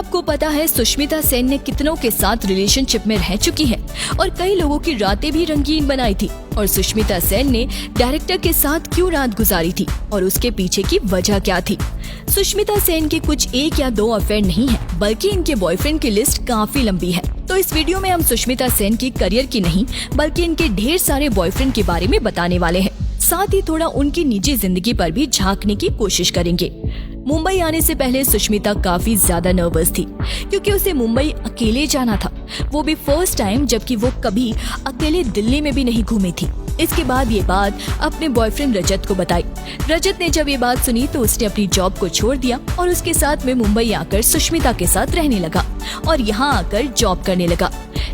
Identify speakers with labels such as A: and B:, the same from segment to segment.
A: आपको पता है सुष्मिता सेन ने कितनों के साथ रिलेशनशिप में रह चुकी है और कई लोगों की रातें भी रंगीन बनाई थी। और सुष्मिता सेन ने डायरेक्टर के साथ क्यों रात गुजारी थी और उसके पीछे की वजह क्या थी। सुष्मिता सेन के कुछ 1 या 2 अफेयर नहीं है, बल्कि इनके बॉयफ्रेंड की लिस्ट काफी लंबी है। तो इस वीडियो में हम सुष्मिता सेन की करियर की नहीं बल्कि इनके ढेर सारे बॉयफ्रेंड के बारे में बताने वाले हैं। साथ ही थोड़ा उनकी निजी जिंदगी पर भी झांकने की कोशिश करेंगे। मुंबई आने से पहले सुष्मिता काफी ज्यादा नर्वस थी क्योंकि उसे मुंबई अकेले जाना था, वो भी फर्स्ट टाइम, जबकि वो कभी अकेले दिल्ली में भी नहीं घूमी थी। इसके बाद ये बात अपने बॉयफ्रेंड रजत को बताई। रजत ने जब ये बात सुनी तो उसने अपनी जॉब को छोड़ दिया और उसके साथ में मुंबई आकर सुष्मिता के साथ रहने लगा और यहाँ आकर जॉब करने लगा।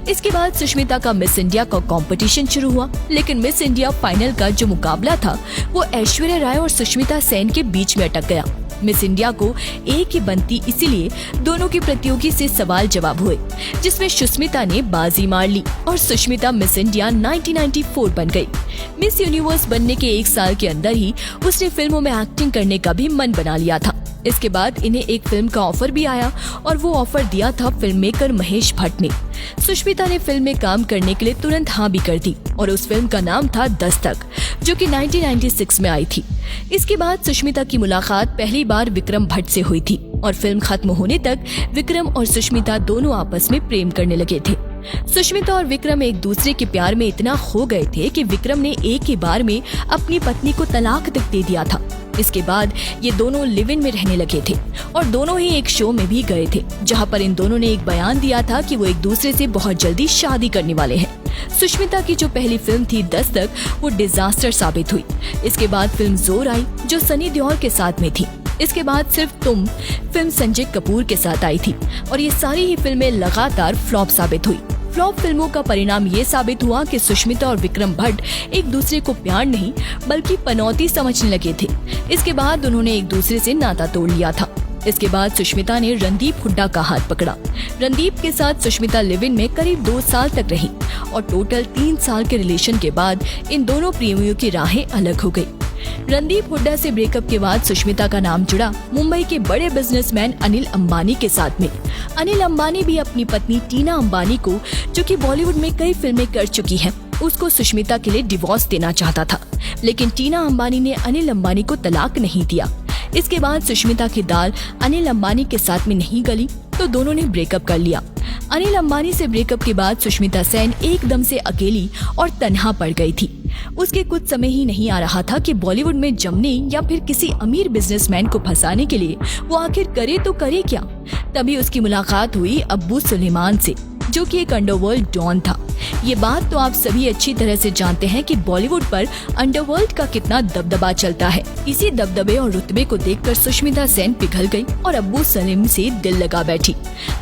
A: इसके बाद सुष्मिता का मिस इंडिया का कंपटीशन शुरू हुआ, लेकिन मिस इंडिया फाइनल का जो मुकाबला था वो ऐश्वर्या राय और सुष्मिता सेन के बीच में अटक गया। मिस इंडिया को एक ही बनती, इसीलिए दोनों की प्रतियोगी से सवाल जवाब हुए, जिसमें सुष्मिता ने बाजी मार ली और सुष्मिता मिस इंडिया 1994 बन गई। मिस यूनिवर्स बनने के 1 साल के अंदर ही उसने फिल्मों में एक्टिंग करने का भी मन बना लिया था। इसके बाद इन्हें एक फिल्म का ऑफर भी आया और वो ऑफर दिया था फिल्म मेकर महेश भट्ट ने। सुष्मिता ने फिल्म में काम करने के लिए तुरंत हाँ भी कर दी और उस फिल्म का नाम था दस्तक, जो कि 1996 में आई थी। इसके बाद सुष्मिता की मुलाकात पहली बार विक्रम भट्ट से हुई थी और फिल्म खत्म होने तक विक्रम और सुष्मिता दोनों आपस में प्रेम करने लगे थे। सुष्मिता और विक्रम एक दूसरे के प्यार में इतना खो गए थे कि विक्रम ने एक ही बार में अपनी पत्नी को तलाक तक दे दिया था। इसके बाद ये दोनों लिव इन में रहने लगे थे और दोनों ही एक शो में भी गए थे, जहां पर इन दोनों ने एक बयान दिया था कि वो एक दूसरे से बहुत जल्दी शादी करने वाले हैं। सुष्मिता की जो पहली फिल्म थी दस्तक, वो डिजास्टर साबित हुई। इसके बाद फिल्म जोर आई, जो सनी देओल के साथ में थी। इसके बाद सिर्फ तुम फिल्म संजय कपूर के साथ आई थी और ये सारी ही फिल्में लगातार फ्लॉप साबित हुई। फ्लॉप फिल्मों का परिणाम ये साबित हुआ कि सुष्मिता और विक्रम भट्ट एक दूसरे को प्यार नहीं बल्कि पनौती समझने लगे थे। इसके बाद उन्होंने एक दूसरे से नाता तोड़ लिया था। इसके बाद सुष्मिता ने रणदीप हुड्डा का हाथ पकड़ा। रणदीप के साथ सुष्मिता लिव इन में करीब 2 साल तक रही और टोटल 3 साल के रिलेशन के बाद इन दोनों प्रेमियों की राहें अलग हो गई। रणदीप हुड्डा से ब्रेकअप के बाद सुष्मिता का नाम जुड़ा मुंबई के बड़े बिजनेसमैन अनिल अंबानी के साथ में। अनिल अंबानी भी अपनी पत्नी टीना अंबानी को, जो कि बॉलीवुड में कई फिल्में कर चुकी है, उसको सुष्मिता के लिए डिवोर्स देना चाहता था, लेकिन टीना अंबानी ने अनिल अंबानी को तलाक नहीं दिया। इसके बाद सुष्मिता की दाल अनिल अंबानी के साथ में नहीं गली तो दोनों ने ब्रेकअप कर लिया। अनिल अंबानी से ब्रेकअप के बाद सुष्मिता सेन एकदम से अकेली और तन्हा पड़ गई थी। उसके कुछ समय ही नहीं आ रहा था कि बॉलीवुड में जमने या फिर किसी अमीर बिजनेसमैन को फंसाने के लिए वो आखिर करे तो करे क्या। तभी उसकी मुलाकात हुई अब्बू सुलेमान से, जो कि एक अंडरवर्ल्ड डॉन था। ये बात तो आप सभी अच्छी तरह से जानते हैं कि बॉलीवुड पर अंडरवर्ल्ड का कितना दबदबा चलता है। इसी दबदबे और रुतबे को देखकर सुष्मिता सेन पिघल गई और अब्बू सलीम से दिल लगा बैठी।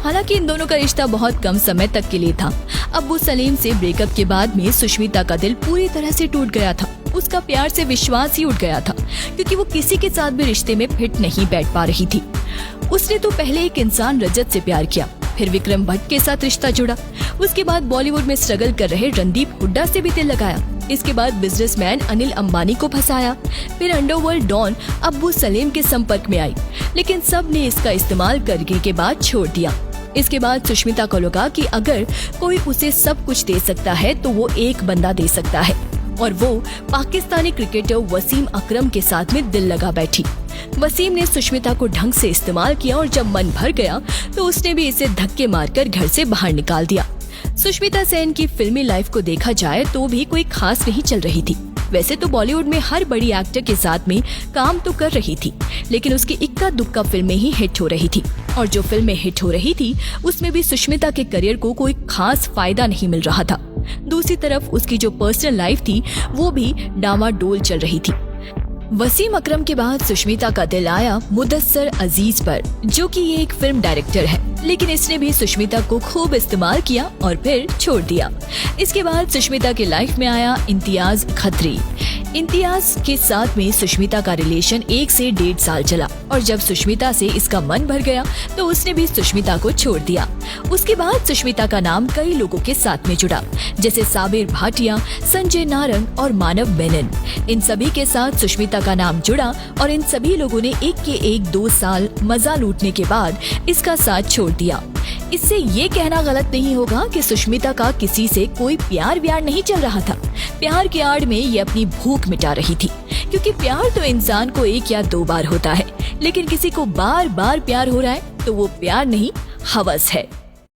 A: हालांकि इन दोनों का रिश्ता बहुत कम समय तक के लिए था। अब्बू सलीम से ब्रेकअप के बाद में सुष्मिता का दिल पूरी तरह से टूट गया था। उसका प्यार से विश्वास ही उठ गया था, क्योंकि वो किसी के साथ भी रिश्ते में फिट नहीं बैठ पा रही थी। उसने तो पहले एक इंसान रजत से प्यार किया, फिर विक्रम भट्ट के साथ रिश्ता जुड़ा, उसके बाद बॉलीवुड में स्ट्रगल कर रहे रणदीप हुड्डा से भी दिल लगाया। इसके बाद बिजनेसमैन अनिल अंबानी को फंसाया, फिर अंडरवर्ल्ड डॉन अब्बू सलीम के संपर्क में आई, लेकिन सब ने इसका इस्तेमाल करने के बाद छोड़ दिया। इसके बाद सुष्मिता को लगा कि अगर कोई उसे सब कुछ दे सकता है तो वो एक बंदा दे सकता है, और वो पाकिस्तानी क्रिकेटर वसीम अकरम के साथ में दिल लगा बैठी। वसीम ने सुष्मिता को ढंग से इस्तेमाल किया और जब मन भर गया तो उसने भी इसे धक्के मारकर घर से बाहर निकाल दिया। सुष्मिता सेन की फिल्मी लाइफ को देखा जाए तो भी कोई खास नहीं चल रही थी। वैसे तो बॉलीवुड में हर बड़ी एक्टर के साथ में काम तो कर रही थी, लेकिन उसकी इक्का दुक्का फिल्में ही हिट हो रही थी, और जो फिल्में हिट हो रही थी उसमें भी सुष्मिता के करियर को कोई खास फायदा नहीं मिल रहा था। दूसरी तरफ उसकी जो पर्सनल लाइफ थी वो भी डामाडोल चल रही थी। वसीम अकरम के बाद सुष्मिता का दिल आया मुदस्सर अजीज पर, जो कि ये एक फिल्म डायरेक्टर है, लेकिन इसने भी सुष्मिता को खूब इस्तेमाल किया और फिर छोड़ दिया। इसके बाद सुष्मिता की लाइफ में आया इम्तियाज खत्री। इम्तियाज के साथ में सुष्मिता का रिलेशन 1 से 1.5 साल चला और जब सुष्मिता से इसका मन भर गया तो उसने भी सुष्मिता को छोड़ दिया। उसके बाद सुष्मिता का नाम कई लोगों के साथ में जुड़ा, जैसे साबिर भाटिया, संजय नारंग और मानव मेनन। इन सभी के साथ सुष्मिता का नाम जुड़ा और इन सभी लोगों ने एक के एक 2 साल मजा लूटने के बाद इसका साथ छोड़ दिया। इससे ये कहना गलत नहीं होगा कि सुष्मिता का किसी से कोई प्यार व्यार नहीं चल रहा था। प्यार की आड़ में ये अपनी भूख मिटा रही थी, क्योंकि प्यार तो इंसान को 1 या 2 बार होता है, लेकिन किसी को बार बार प्यार हो रहा है तो वो प्यार नहीं, हवस है।